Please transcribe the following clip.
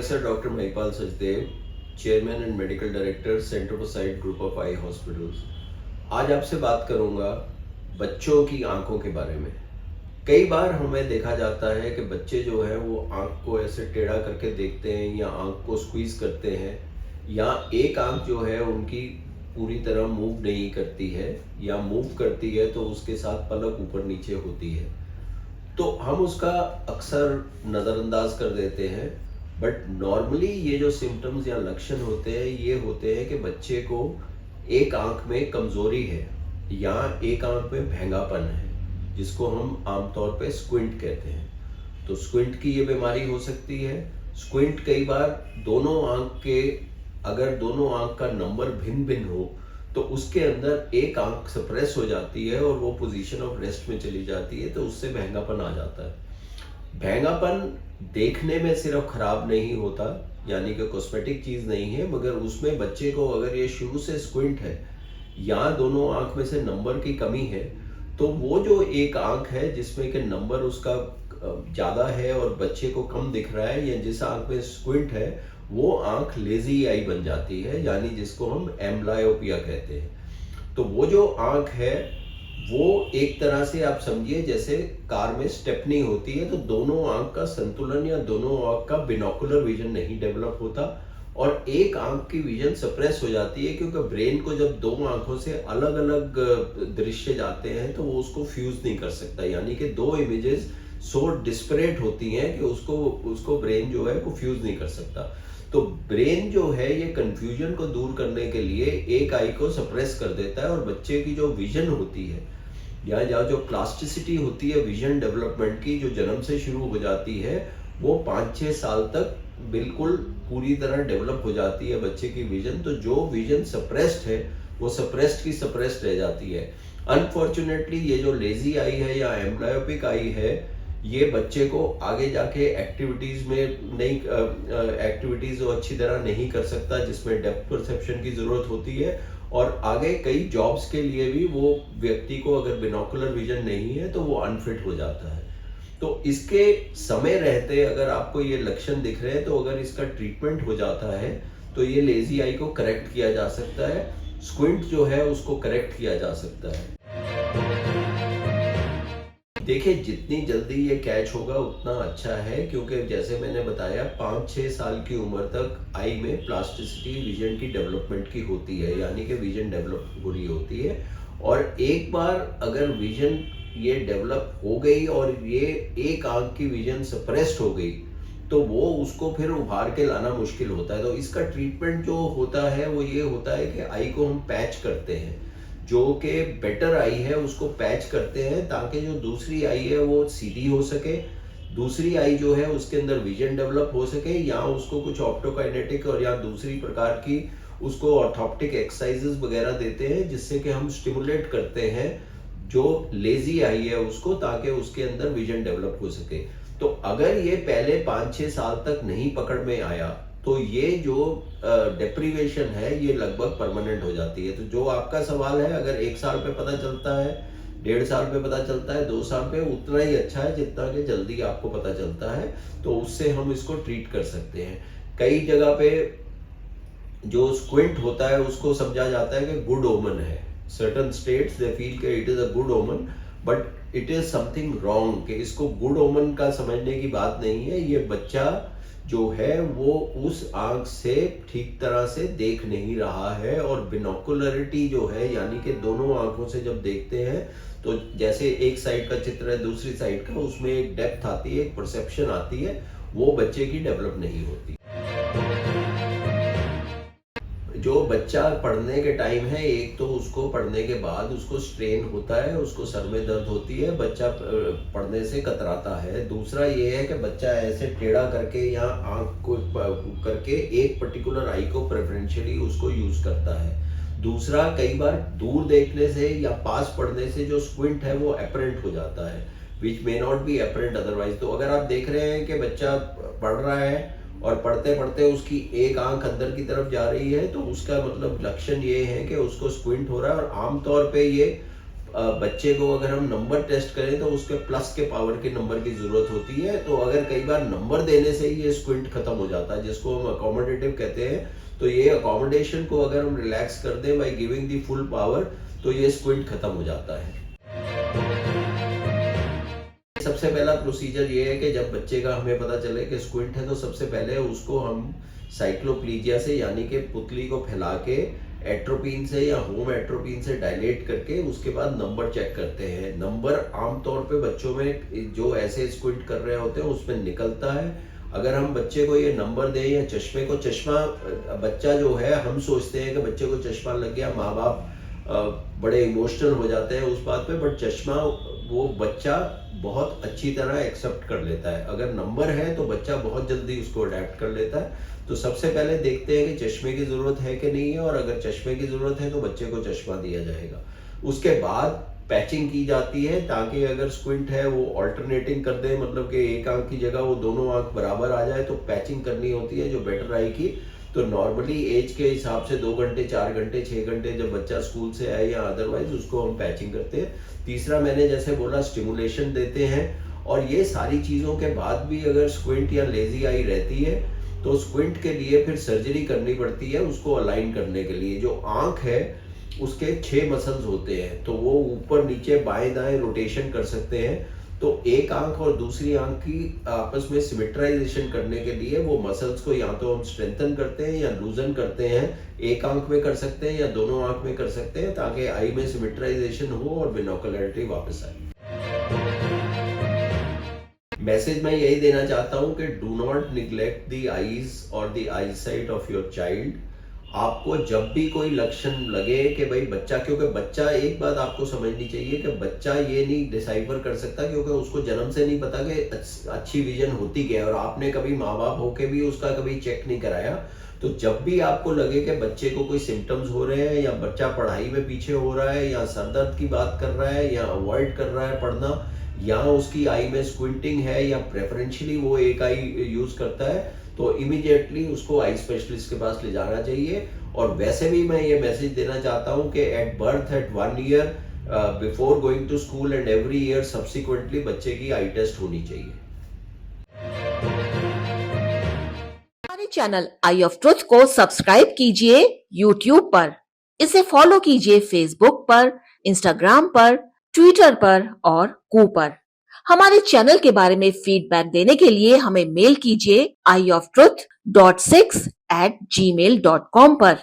Professor doctor Mahipal Sachdev, chairman and medical director centre for site group of I hospitals. आज आपसे बात करूंगा बच्चों की आंखों के बारे में। कई बार हमें देखा जाता है कि बच्चे जो है वो आंख को ऐसे टेढ़ा करके देखते हैं या आंख को स्क्वीज करते हैं, या एक आंख जो है उनकी पूरी तरह मूव नहीं करती है, या मूव करती है तो उसके साथ पलक ऊपर नीचे होती है। तो हम उसका अक्सर नज़रअंदाज कर देते हैं। बट नॉर्मली ये जो सिम्टम्स या लक्षण होते हैं ये होते हैं कि बच्चे को एक आंख में कमज़ोरी है या एक आंख में भेंगापन है, जिसको हम आमतौर पे स्क्विंट कहते हैं। तो स्क्विंट की ये बीमारी हो सकती है। स्क्विंट कई बार दोनों आंख के, अगर दोनों आंख का नंबर भिन्न भिन्न हो तो उसके अंदर एक आंख सप्रेस हो जाती है और वो पोजीशन ऑफ रेस्ट में चली जाती है, तो उससे भेंगापन आ जाता है। भेंगापन देखने में सिर्फ खराब नहीं होता, यानी कि कॉस्मेटिक चीज नहीं है, मगर उसमें बच्चे को अगर ये शुरू से स्क्विंट है या दोनों आंख में से नंबर की कमी है, तो वो जो एक आंख है जिसमें कि नंबर उसका ज्यादा है और बच्चे को कम दिख रहा है, या जिस आंख में स्क्विंट है वो आंख लेजी आई बन जाती है, यानी जिसको हम एम्ब्लायोपिया कहते हैं। तो वो जो आंख है वो एक तरह से आप समझिए जैसे कार में स्टेपनी होती है, तो दोनों आंख का संतुलन या दोनों आंख का बिनोकुलर विजन नहीं डेवलप होता और एक आंख की विजन सप्रेस हो जाती है, क्योंकि ब्रेन को जब दो आंखों से अलग अलग दृश्य जाते हैं तो वो उसको फ्यूज नहीं कर सकता, यानी कि दो इमेजेस सो डिस्परेट होती हैं कि उसको ब्रेन जो है वो फ्यूज नहीं कर सकता। तो ब्रेन जो है ये कंफ्यूजन को दूर करने के लिए एक आई को सप्रेस कर देता है और बच्चे की जो विजन होती है या जो प्लास्टिसिटी होती है विजन डेवलपमेंट की, जो जन्म से शुरू हो जाती है, वो 5-6 साल तक बिल्कुल पूरी तरह डेवलप हो जाती है बच्चे की विजन। तो जो विजन सप्रेस्ड है वो सप्रेस्ड की सप्रेस्ड रह जाती है। अनफॉर्चुनेटली ये जो लेजी आई है या एम्ब्लायोपिक आई है, ये बच्चे को आगे जाके एक्टिविटीज में नहीं एक्टिविटीज वो अच्छी तरह नहीं कर सकता जिसमें डेप्थ परसेप्शन की जरूरत होती है, और आगे कई जॉब्स के लिए भी वो व्यक्ति को अगर बिनोकुलर विजन नहीं है तो वो अनफिट हो जाता है। तो इसके समय रहते अगर आपको ये लक्षण दिख रहे हैं तो अगर इसका ट्रीटमेंट हो जाता है तो ये लेजी आई को करेक्ट किया जा सकता है, स्क्विंट जो है उसको करेक्ट किया जा सकता है। देखिए जितनी जल्दी ये कैच होगा उतना अच्छा है, क्योंकि जैसे मैंने बताया 5-6 साल की उम्र तक आई में प्लास्टिसिटी विजन की डेवलपमेंट की होती है, यानी कि विजन डेवलप हो रही होती है। और एक बार अगर विजन ये डेवलप हो गई और ये एक आंख की विजन सप्रेस्ड हो गई तो वो उसको फिर उभार के लाना मुश्किल होता है। तो इसका ट्रीटमेंट जो होता है वो ये होता है कि आई को हम पैच करते हैं, जो कि बेटर आई है उसको पैच करते हैं ताकि जो दूसरी आई है वो सीधी हो सके, दूसरी आई जो है उसके अंदर विजन डेवलप हो सके, या उसको कुछ ऑप्टोकाइनेटिक और या दूसरी प्रकार की उसको ऑर्थोप्टिक एक्सरसाइजेस वगैरह देते हैं जिससे कि हम स्टिमुलेट करते हैं जो लेजी आई है उसको, ताकि उसके अंदर विजन डेवलप हो सके। तो अगर ये पहले 5-6 साल तक नहीं पकड़ में आया तो ये जो डेप्रीवेशन है ये लगभग परमानेंट हो जाती है। तो जो आपका सवाल है, अगर 1 साल पे पता चलता है, 1.5 साल पे पता चलता है, 2 साल पे, उतना ही अच्छा है जितना कि जल्दी आपको पता चलता है, तो उससे हम इसको ट्रीट कर सकते हैं। कई जगह पे जो स्क्विंट होता है उसको समझा जाता है कि गुड ओमन है, सर्टेन स्टेट्स दे फील कि इट इज अ गुड ओमन, but it is something wrong कि इसको गुड ओमन का समझने की बात नहीं है। ये बच्चा जो है वो उस आंख से ठीक तरह से देख नहीं रहा है, और बिनोकुलरिटी जो है यानी कि दोनों आंखों से जब देखते हैं तो जैसे एक साइड का चित्र है दूसरी साइड का, उसमें एक डेप्थ आती है, एक परसेप्शन आती है, वो बच्चे की डेवलप नहीं होती। जो बच्चा पढ़ने के टाइम है, एक तो उसको पढ़ने के बाद उसको स्ट्रेन होता है, उसको सर में दर्द होती है, बच्चा पढ़ने से कतराता है। दूसरा ये है कि बच्चा ऐसे टेढ़ा करके या आंख को करके एक पर्टिकुलर आई को प्रेफरेंशियली उसको यूज करता है। दूसरा, कई बार दूर देखने से या पास पढ़ने से जो स्क्विंट है वो अपरेंट हो जाता है, which may not be apparent otherwise. तो अगर आप देख रहे हैं कि बच्चा पढ़ रहा है और पढ़ते पढ़ते उसकी एक आंख अंदर की तरफ जा रही है, तो उसका मतलब लक्षण ये है कि उसको स्क्विंट हो रहा है। और आमतौर पे ये बच्चे को अगर हम नंबर टेस्ट करें तो उसके प्लस के पावर के नंबर की जरूरत होती है। तो अगर कई बार नंबर देने से ही ये स्क्विंट खत्म हो जाता है, जिसको हम अकोमोडेटिव कहते हैं। तो ये अकोमोडेशन को अगर हम रिलैक्स कर दें by giving the full power, तो ये स्क्विंट खत्म हो जाता है। सबसे पहला प्रोसीजर ये है कि जब बच्चे का हमें पता चले कि स्क्विंट है, तो सबसे पहले उसको हम साइक्लोप्लीजिया से, यानी कि पुतली को फैला के एट्रोपिन से या होम एट्रोपिन से डायलेट करके उसके बाद नंबर चेक करते हैं। नंबर आमतौर पे बच्चों में जो ऐसे स्क्विंट कर रहे होते हैं उसमें निकलता है। अगर हम बच्चे को ये नंबर दें या चश्मा, बच्चा जो है, हम सोचते हैं कि बच्चे को चश्मा लग गया, माँ बाप बड़े इमोशनल हो जाते हैं उस बात पे, बट चश्मा वो बच्चा बहुत अच्छी तरह एक्सेप्ट कर लेता है। अगर नंबर है तो बच्चा बहुत जल्दी उसको अडेप्ट कर लेता है। तो सबसे पहले देखते हैं कि चश्मे की जरूरत है कि नहीं है, और अगर चश्मे की जरूरत है तो बच्चे को चश्मा दिया जाएगा। उसके बाद पैचिंग की जाती है, ताकि अगर स्क्विंट है वो ऑल्टरनेटिंग कर दे, मतलब कि एक आंख की जगह वो दोनों आंख बराबर आ जाए, तो पैचिंग करनी होती है जो बेटर आएगी। तो नॉर्मली एज के हिसाब से 2 घंटे, 4 घंटे, 6 घंटे जब बच्चा स्कूल से आए या अदरवाइज उसको हम पैचिंग करते हैं। तीसरा मैंने जैसे बोला, स्टिमुलेशन देते हैं। और ये सारी चीज़ों के बाद भी अगर स्क्विंट या लेजी आई रहती है, तो स्क्विंट के लिए फिर सर्जरी करनी पड़ती है उसको अलाइन करने के लिए। जो आंख है उसके 6 मसल्स होते हैं, तो वो ऊपर नीचे बाएं दाएं रोटेशन कर सकते हैं। तो एक आंख और दूसरी आंख की आपस में सिमेट्राइजेशन करने के लिए वो मसल्स को या तो हम स्ट्रेंथन करते हैं या लूजन करते हैं। एक आंख में कर सकते हैं या दोनों आंख में कर सकते हैं, ताकि आई में सिमेट्राइजेशन हो और बिनोकुलरिटी वापस आए। मैसेज मैं यही देना चाहता हूं कि do not neglect the eyes और the eyesight of your child. आपको जब भी कोई लक्षण लगे कि भाई बच्चा, क्योंकि बच्चा, एक बात आपको समझनी चाहिए कि बच्चा ये नहीं डिसाइफर कर सकता, क्योंकि उसको जन्म से नहीं पता कि अच्छी विजन होती क्या है, और आपने कभी माँ बाप होके भी उसका कभी चेक नहीं कराया। तो जब भी आपको लगे कि बच्चे को कोई सिम्टम्स हो रहे हैं, या बच्चा पढ़ाई में पीछे हो रहा है, या सर दर्द की बात कर रहा है, या अवॉइड कर रहा है पढ़ना, या उसकी आई में स्क्विंटिंग है, या प्रेफरेंशियली वो एक आई यूज करता है, तो इमीडिएटली उसको आई स्पेशलिस्ट के पास ले जाना चाहिए। और वैसे भी मैं ये मैसेज देना चाहता हूं कि at birth, at 1 year, before going to school and every year subsequently बच्चे की आई टेस्ट होनी चाहिए। हमारे चैनल आई ऑफ ट्रुथ को सब्सक्राइब कीजिए YouTube पर, इसे फॉलो कीजिए Facebook पर, Instagram पर, Twitter पर और कू पर। हमारे चैनल के बारे में फीडबैक देने के लिए हमें मेल कीजिए ioftruth.6@gmail.com पर।